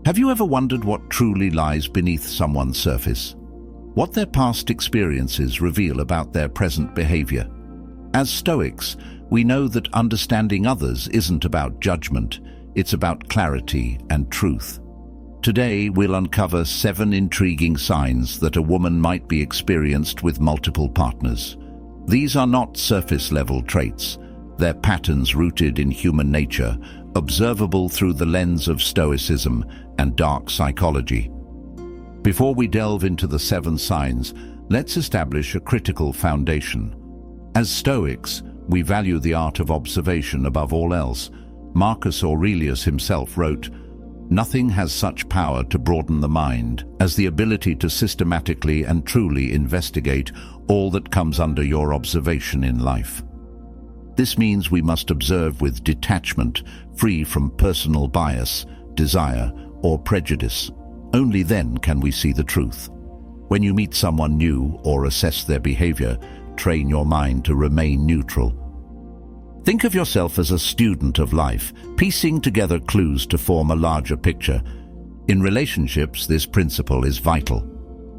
Have you ever wondered what truly lies beneath someone's surface? What their past experiences reveal about their present behavior? As Stoics, we know that understanding others isn't about judgment, it's about clarity and truth. Today, we'll uncover 7 intriguing signs that a woman might be experienced with multiple partners. These are not surface-level traits. They're patterns rooted in human nature, observable through the lens of Stoicism and dark psychology. Before we delve into the 7 signs, let's establish a critical foundation. As Stoics, we value the art of observation above all else. Marcus Aurelius himself wrote, "Nothing has such power to broaden the mind as the ability to systematically and truly investigate all that comes under your observation in life." This means we must observe with detachment, free from personal bias, desire, or prejudice. Only then can we see the truth. When you meet someone new or assess their behavior, train your mind to remain neutral. Think of yourself as a student of life, piecing together clues to form a larger picture. In relationships, this principle is vital.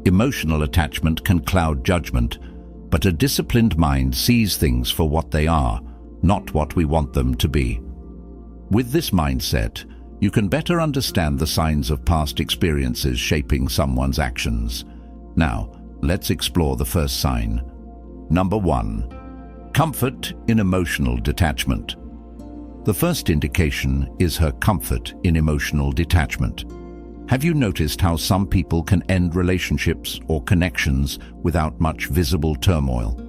Emotional attachment can cloud judgment, but a disciplined mind sees things for what they are, not what we want them to be. With this mindset, you can better understand the signs of past experiences shaping someone's actions. Now, let's explore the first sign. Number 1. Comfort in emotional detachment. The first indication is her comfort in emotional detachment. Have you noticed how some people can end relationships or connections without much visible turmoil?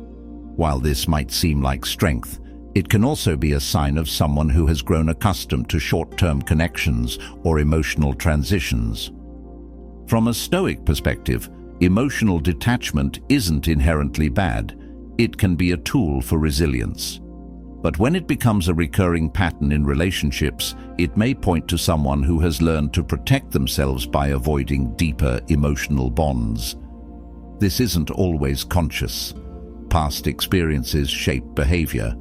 While this might seem like strength, it can also be a sign of someone who has grown accustomed to short-term connections or emotional transitions. From a Stoic perspective, emotional detachment isn't inherently bad. It can be a tool for resilience. But when it becomes a recurring pattern in relationships, it may point to someone who has learned to protect themselves by avoiding deeper emotional bonds. This isn't always conscious. Past experiences shape behavior,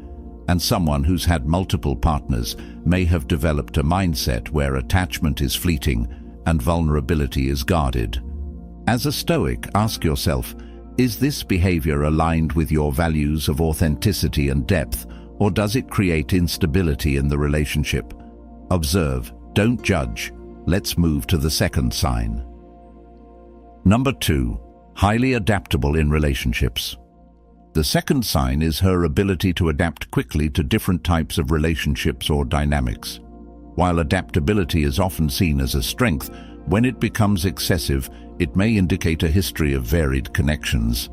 and someone who's had multiple partners may have developed a mindset where attachment is fleeting and vulnerability is guarded. As a Stoic, ask yourself, is this behavior aligned with your values of authenticity and depth, or does it create instability in the relationship? Observe, don't judge. Let's move to the second sign. Number 2. Highly adaptable in relationships. The second sign is her ability to adapt quickly to different types of relationships or dynamics. While adaptability is often seen as a strength, when it becomes excessive, it may indicate a history of varied connections.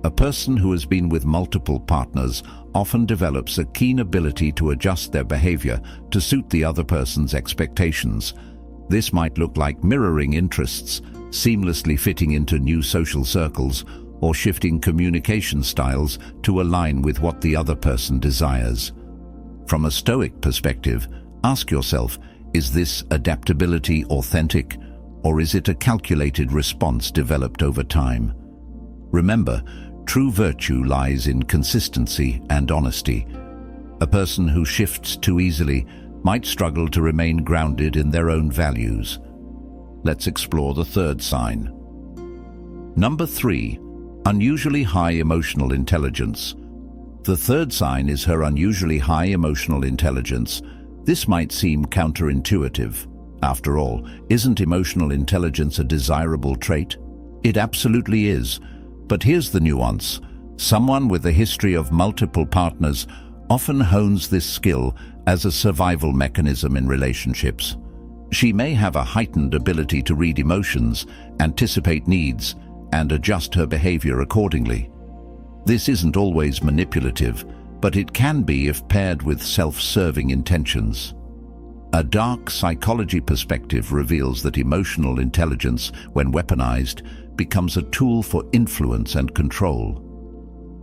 A person who has been with multiple partners often develops a keen ability to adjust their behavior to suit the other person's expectations. This might look like mirroring interests, seamlessly fitting into new social circles, or shifting communication styles to align with what the other person desires. From a Stoic perspective, ask yourself, is this adaptability authentic, or is it a calculated response developed over time? Remember, true virtue lies in consistency and honesty. A person who shifts too easily might struggle to remain grounded in their own values. Let's explore the third sign. Number 3. Unusually high emotional intelligence. The third sign is her unusually high emotional intelligence. This might seem counterintuitive. After all, isn't emotional intelligence a desirable trait? It absolutely is. But here's the nuance. Someone with a history of multiple partners often hones this skill as a survival mechanism in relationships. She may have a heightened ability to read emotions, anticipate needs, and adjust her behavior accordingly. This isn't always manipulative, but it can be if paired with self-serving intentions. A dark psychology perspective reveals that emotional intelligence, when weaponized, becomes a tool for influence and control.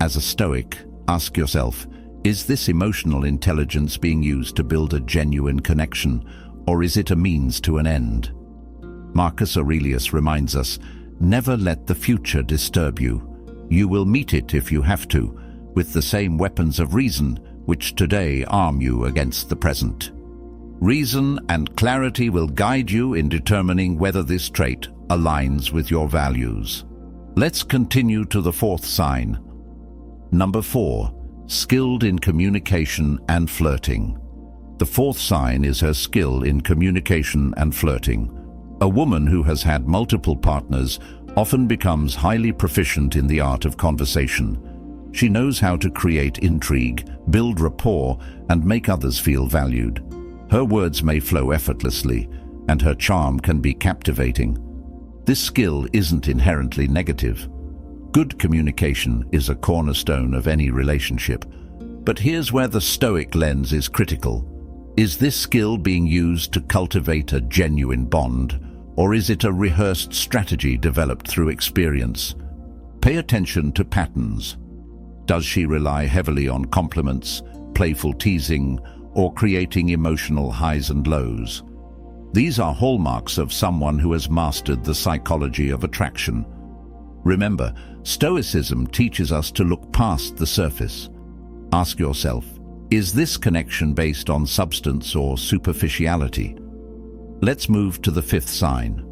As a Stoic, ask yourself, is this emotional intelligence being used to build a genuine connection, or is it a means to an end? Marcus Aurelius reminds us, never let the future disturb you. You will meet it if you have to, with the same weapons of reason which today arm you against the present. Reason and clarity will guide you in determining whether this trait aligns with your values. Let's continue to the fourth sign. Number 4, skilled in communication and flirting. The fourth sign is her skill in communication and flirting. A woman who has had multiple partners often becomes highly proficient in the art of conversation. She knows how to create intrigue, build rapport, and make others feel valued. Her words may flow effortlessly, and her charm can be captivating. This skill isn't inherently negative. Good communication is a cornerstone of any relationship. But here's where the Stoic lens is critical. Is this skill being used to cultivate a genuine bond, or is it a rehearsed strategy developed through experience? Pay attention to patterns. Does she rely heavily on compliments, playful teasing, or creating emotional highs and lows? These are hallmarks of someone who has mastered the psychology of attraction. Remember, Stoicism teaches us to look past the surface. Ask yourself, is this connection based on substance or superficiality? Let's move to the fifth sign.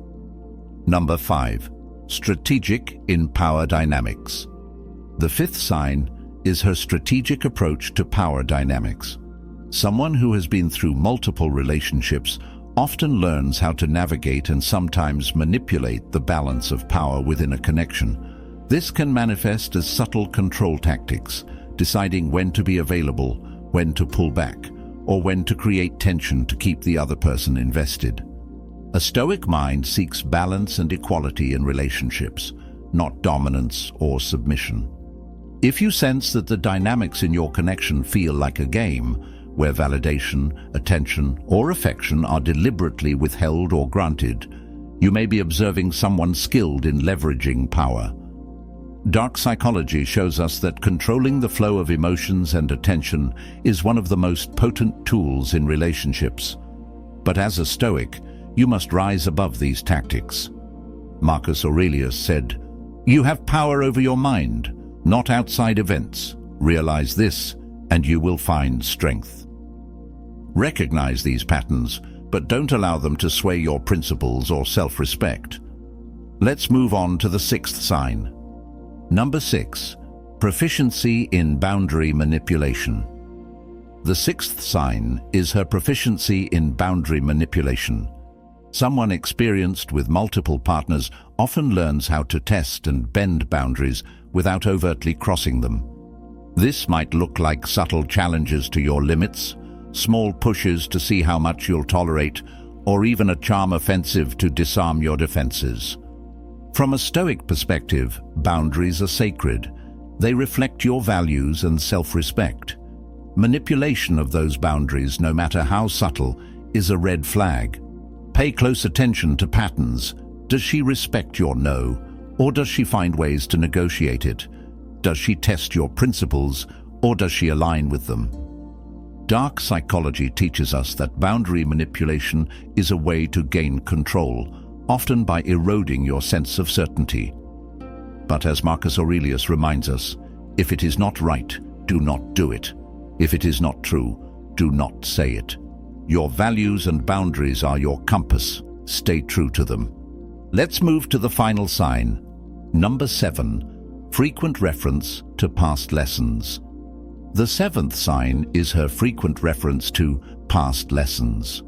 Number 5, strategic in power dynamics. The fifth sign is her strategic approach to power dynamics. Someone who has been through multiple relationships often learns how to navigate and sometimes manipulate the balance of power within a connection. This can manifest as subtle control tactics, deciding when to be available, when to pull back, or when to create tension to keep the other person invested. A Stoic mind seeks balance and equality in relationships, not dominance or submission. If you sense that the dynamics in your connection feel like a game, where validation, attention, or affection are deliberately withheld or granted, you may be observing someone skilled in leveraging power. Dark psychology shows us that controlling the flow of emotions and attention is one of the most potent tools in relationships. But as a Stoic, you must rise above these tactics. Marcus Aurelius said, "You have power over your mind, not outside events. Realize this, and you will find strength." Recognize these patterns, but don't allow them to sway your principles or self-respect. Let's move on to the sixth sign. Number 6, proficiency in boundary manipulation. The sixth sign is her proficiency in boundary manipulation. Someone experienced with multiple partners often learns how to test and bend boundaries without overtly crossing them. This might look like subtle challenges to your limits, small pushes to see how much you'll tolerate, or even a charm offensive to disarm your defenses. From a Stoic perspective, boundaries are sacred. They reflect your values and self-respect. Manipulation of those boundaries, no matter how subtle, is a red flag. Pay close attention to patterns. Does she respect your no, or does she find ways to negotiate it? Does she test your principles, or does she align with them? Dark psychology teaches us that boundary manipulation is a way to gain control, often by eroding your sense of certainty. But as Marcus Aurelius reminds us, if it is not right, do not do it. If it is not true, do not say it. Your values and boundaries are your compass. Stay true to them. Let's move to the final sign. Number 7, frequent reference to past lessons. The seventh sign is her frequent reference to past lessons.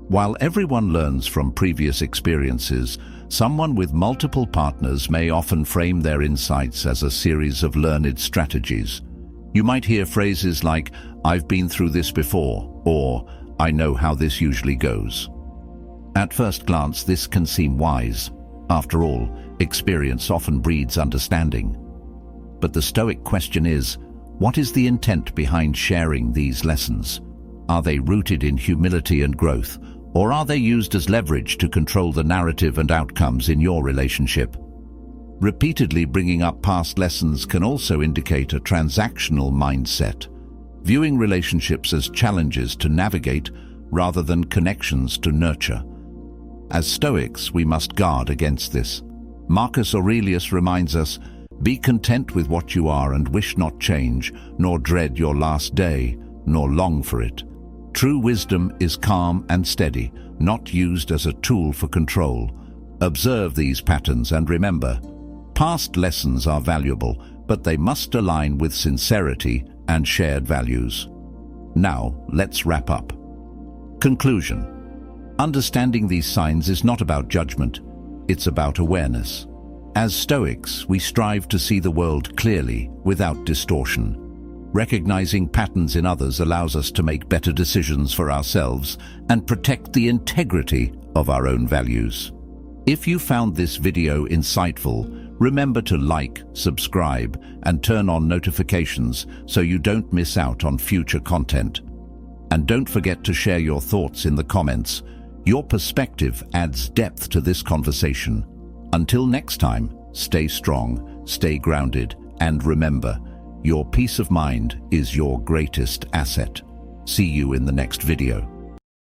While everyone learns from previous experiences, someone with multiple partners may often frame their insights as a series of learned strategies. You might hear phrases like, "I've been through this before," or "I know how this usually goes." At first glance, this can seem wise. After all, experience often breeds understanding. But the Stoic question is, what is the intent behind sharing these lessons? Are they rooted in humility and growth, or are they used as leverage to control the narrative and outcomes in your relationship? Repeatedly bringing up past lessons can also indicate a transactional mindset, viewing relationships as challenges to navigate rather than connections to nurture. As Stoics, we must guard against this. Marcus Aurelius reminds us, "Be content with what you are and wish not change, nor dread your last day, nor long for it." True wisdom is calm and steady, not used as a tool for control. Observe these patterns and remember, past lessons are valuable, but they must align with sincerity and shared values. Now, let's wrap up. Conclusion. Understanding these signs is not about judgment, it's about awareness. As Stoics, we strive to see the world clearly, without distortion. Recognizing patterns in others allows us to make better decisions for ourselves and protect the integrity of our own values. If you found this video insightful, remember to like, subscribe, and turn on notifications so you don't miss out on future content. And don't forget to share your thoughts in the comments. Your perspective adds depth to this conversation. Until next time, stay strong, stay grounded, and remember, your peace of mind is your greatest asset. See you in the next video.